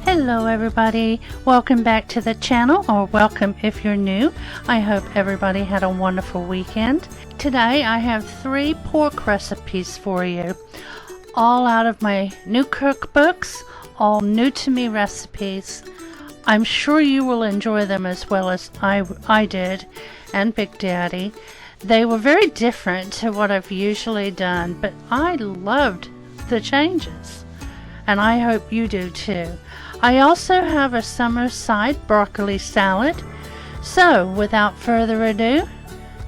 Hello everybody, welcome back to the channel, or welcome if you're new. I hope everybody had a wonderful weekend. Today I have 3 pork recipes for you, all out of my new cookbooks, all new to me recipes. I'm sure you will enjoy them as well as I did, and Big Daddy. They were very different to what I've usually done, but I loved the changes, and I hope you do too. I also have a summer side broccoli salad. So without further ado,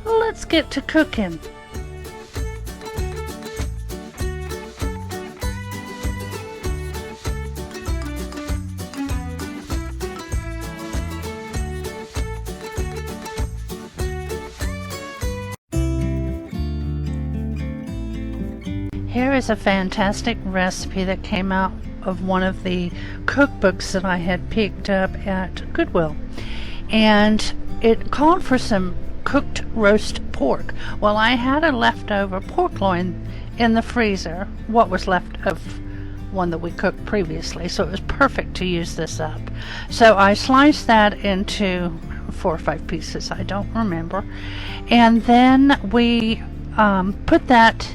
let's get to cooking. Here is a fantastic recipe that came out of one of the cookbooks that I had picked up at Goodwill, and it called for some cooked roast pork. Well, I had a leftover pork loin in the freezer, what was left of one that we cooked previously, so it was perfect to use this up. So I sliced that into 4 or 5 pieces, I don't remember, and then we put that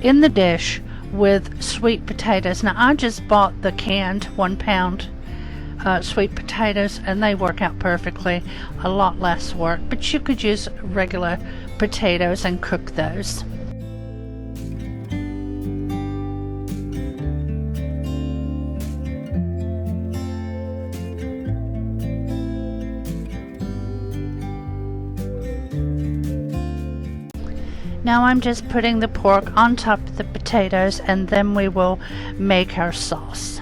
in the dish with sweet potatoes. Now I just bought the canned 1 pound sweet potatoes, and they work out perfectly, a lot less work, but you could use regular potatoes and cook those. Now I'm just putting the pork on top of the potatoes, and then we will make our sauce.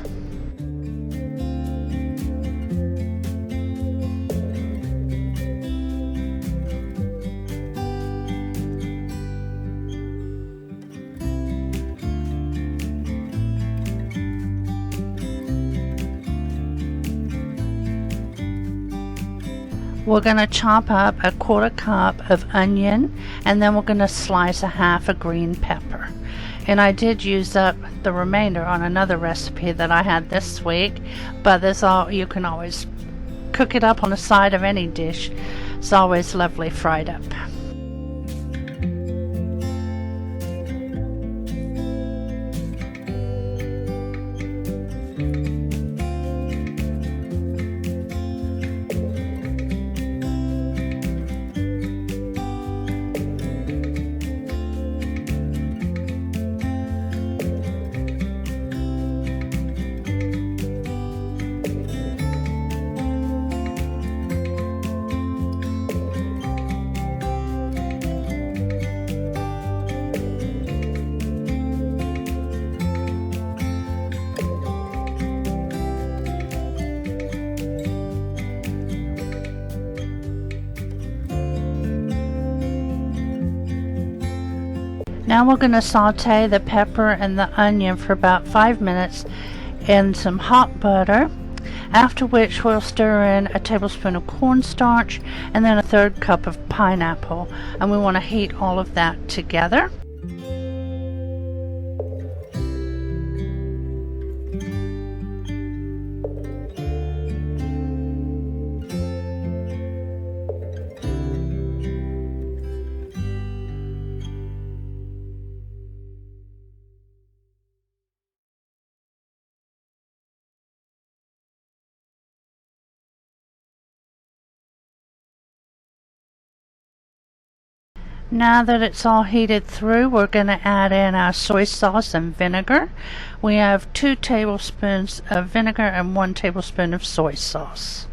We're going to chop up a 1/4 cup of onion, and then we're going to slice a half a green pepper. And I did use up the remainder on another recipe that I had this week, but you can always cook it up on the side of any dish. It's always lovely fried up. Now we're going to saute the pepper and the onion for about 5 minutes in some hot butter, after which we'll stir in a tablespoon of cornstarch and then a 1/3 cup of pineapple, and we want to heat all of that together. Now that it's all heated through, we're going to add in our soy sauce and vinegar. We have 2 tablespoons of vinegar and 1 tablespoon of soy sauce.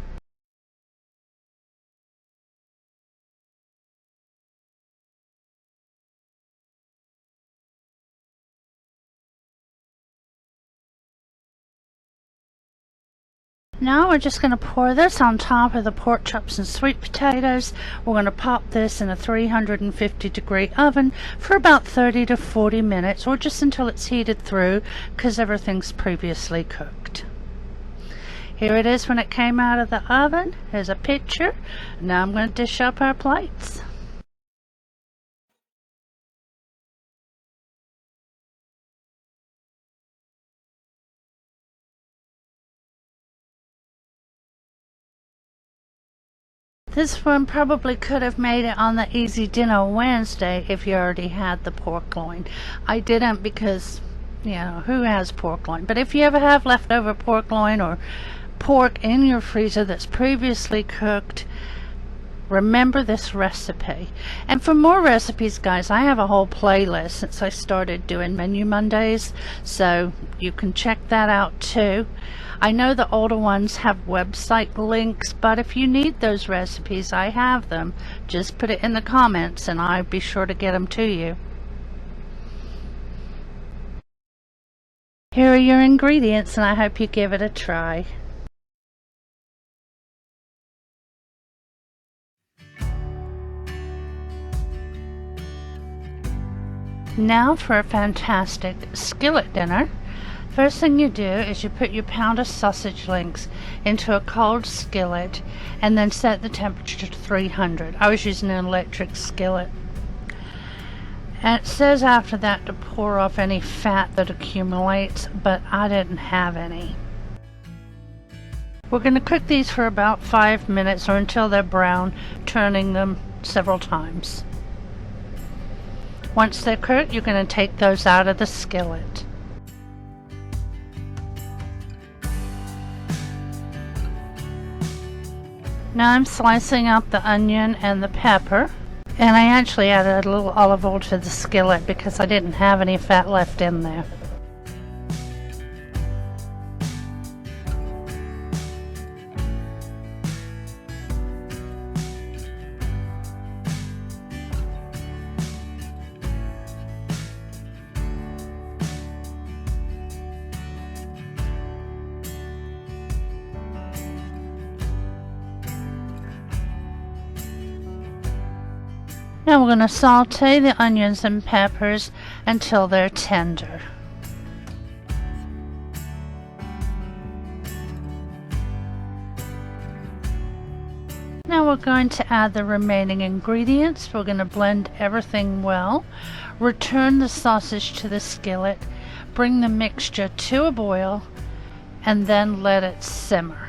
Now we're just going to pour this on top of the pork chops and sweet potatoes. We're going to pop this in a 350-degree oven for about 30 to 40 minutes, or just until it's heated through, because everything's previously cooked. Here it is when it came out of the oven. Here's a picture. Now I'm going to dish up our plates. This one probably could have made it on the Easy Dinner Wednesday if you already had the pork loin. I didn't because, you know, who has pork loin? But if you ever have leftover pork loin or pork in your freezer that's previously cooked, remember this recipe. And for more recipes, guys, I have a whole playlist since I started doing Menu Mondays, so you can check that out too. I know the older ones have website links, but if you need those recipes, I have them. Just put it in the comments and I'll be sure to get them to you. Here are your ingredients, and I hope you give it a try. Now for a fantastic skillet dinner. First thing you do is you put your pound of sausage links into a cold skillet and then set the temperature to 300. I was using an electric skillet. And it says after that to pour off any fat that accumulates, but I didn't have any. We're going to cook these for about 5 minutes or until they're brown, turning them several times. Once they're cooked, you're going to take those out of the skillet. Now I'm slicing up the onion and the pepper, and I actually added a little olive oil to the skillet because I didn't have any fat left in there. Now we're going to saute the onions and peppers until they're tender. Now we're going to add the remaining ingredients. We're going to blend everything well, return the sausage to the skillet, bring the mixture to a boil, and then let it simmer.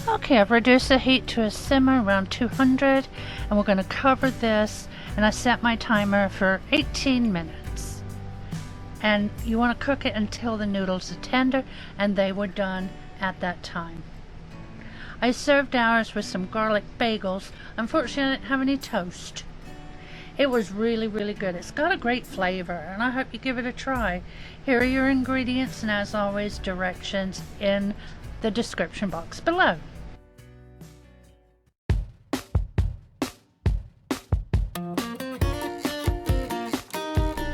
Okay, I've reduced the heat to a simmer around 200, and we're going to cover this, and I set my timer for 18 minutes. And you want to cook it until the noodles are tender, and they were done at that time. I served ours with some garlic bagels. Unfortunately, I didn't have any toast. It was really, really good. It's got a great flavor, and I hope you give it a try. Here are your ingredients, and as always, directions in the description box below.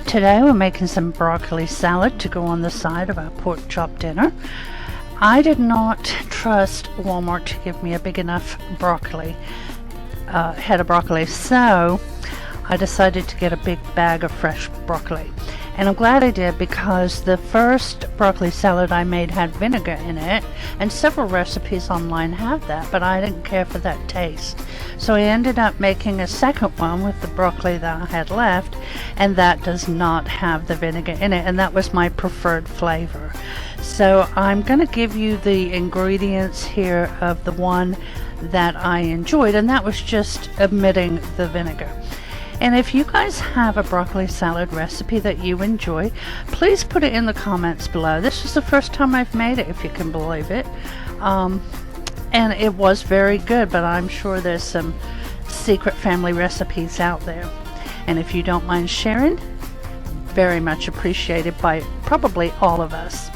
Today we're making some broccoli salad to go on the side of our pork chop dinner. I did not trust Walmart to give me a big enough head of broccoli, so I decided to get a big bag of fresh broccoli. And I'm glad I did, because the first broccoli salad I made had vinegar in it, and several recipes online have that, but I didn't care for that taste. So I ended up making a second one with the broccoli that I had left, and that does not have the vinegar in it, and that was my preferred flavor. So I'm going to give you the ingredients here of the one that I enjoyed, and that was just omitting the vinegar. And if you guys have a broccoli salad recipe that you enjoy, please put it in the comments below. This was the first time I've made it, if you can believe it. And it was very good, but I'm sure there's some secret family recipes out there. And if you don't mind sharing, very much appreciated by probably all of us.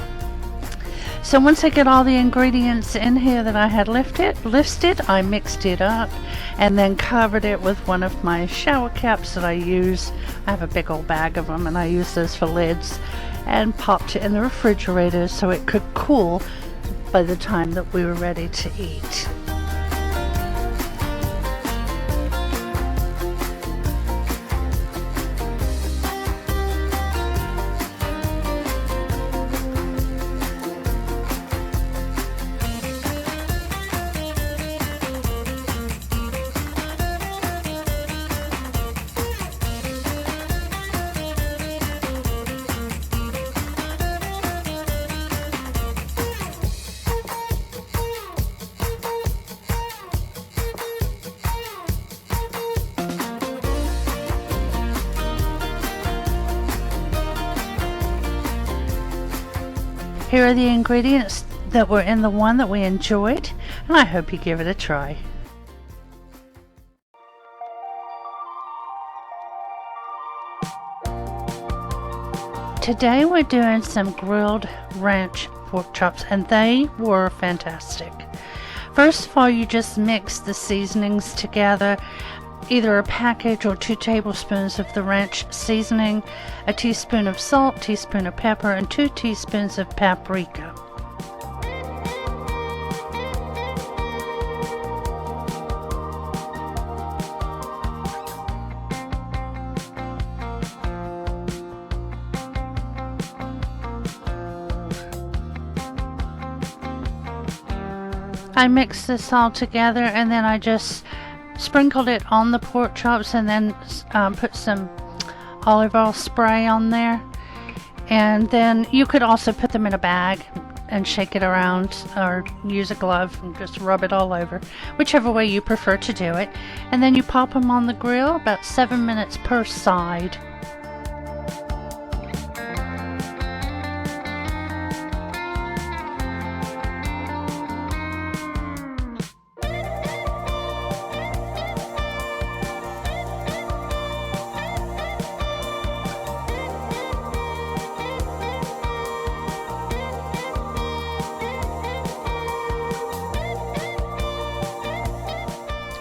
So once I get all the ingredients in here that I had listed, I mixed it up and then covered it with one of my shower caps that I use. I have a big old bag of them and I use those for lids, and popped it in the refrigerator so it could cool by the time that we were ready to eat. Here are the ingredients that were in the one that we enjoyed, and I hope you give it a try. Today we're doing some grilled ranch pork chops, and they were fantastic. First of all, you just mix the seasonings together, either a package or 2 tablespoons of the ranch seasoning, a teaspoon of salt, teaspoon of pepper, and 2 teaspoons of paprika. I mixed this all together, and then I just sprinkled it on the pork chops, and then put some olive oil spray on there. And then you could also put them in a bag and shake it around, or use a glove and just rub it all over, whichever way you prefer to do it. And then you pop them on the grill, about 7 minutes per side.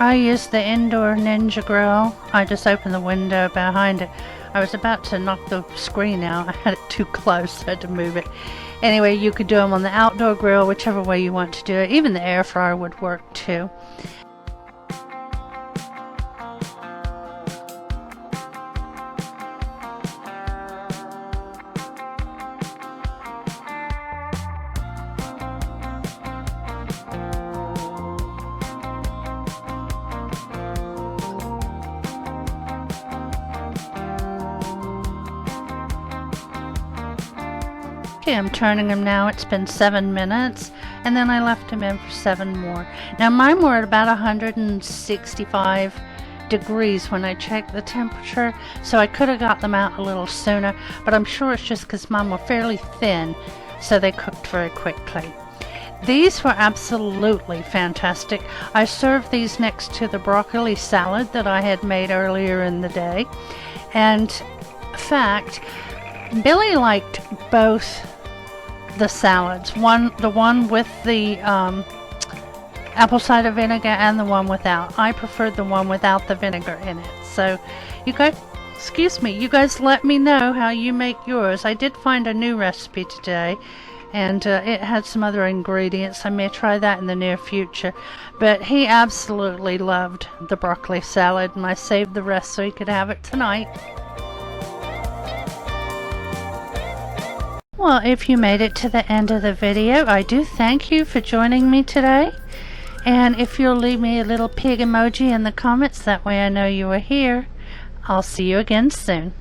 I used the indoor Ninja grill. I just opened the window behind it. I was about to knock the screen out. I had it too close, so I had to move it. Anyway, you could do them on the outdoor grill, whichever way you want to do it. Even the air fryer would work too. Okay, I'm turning them now. It's been 7 minutes, and then I left them in for 7 more. Now mine were at about 165 degrees when I checked the temperature, so I could have got them out a little sooner, but I'm sure it's just because mine were fairly thin, so they cooked very quickly. These were absolutely fantastic. I served these next to the broccoli salad that I had made earlier in the day, and in fact, Billy liked both the salads, the one with the apple cider vinegar and the one without. I preferred the one without the vinegar in it. So you guys let me know how you make yours. I did find a new recipe today, and it had some other ingredients. I may try that in the near future, but he absolutely loved the broccoli salad, and I saved the rest so he could have it tonight. Well, if you made it to the end of the video, I do thank you for joining me today. And if you'll leave me a little pig emoji in the comments, that way I know you are here. I'll see you again soon.